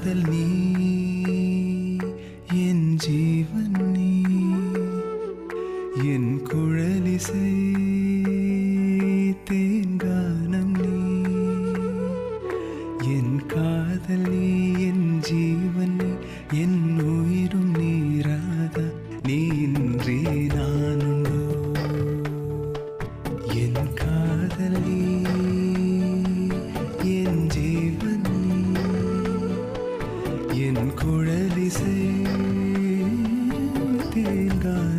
காதல் நீ என் ஜீவன் நீ என் குழலிசை தேங்கானம் நீ என் காதல் நீ என் ஜீவன் நீ என் உயிரும் நீராதா நீ இன்றி நானுண்டோ என் காதல் நீ என் ஜீவன் நீ என் குழலிசை தேங்கானம்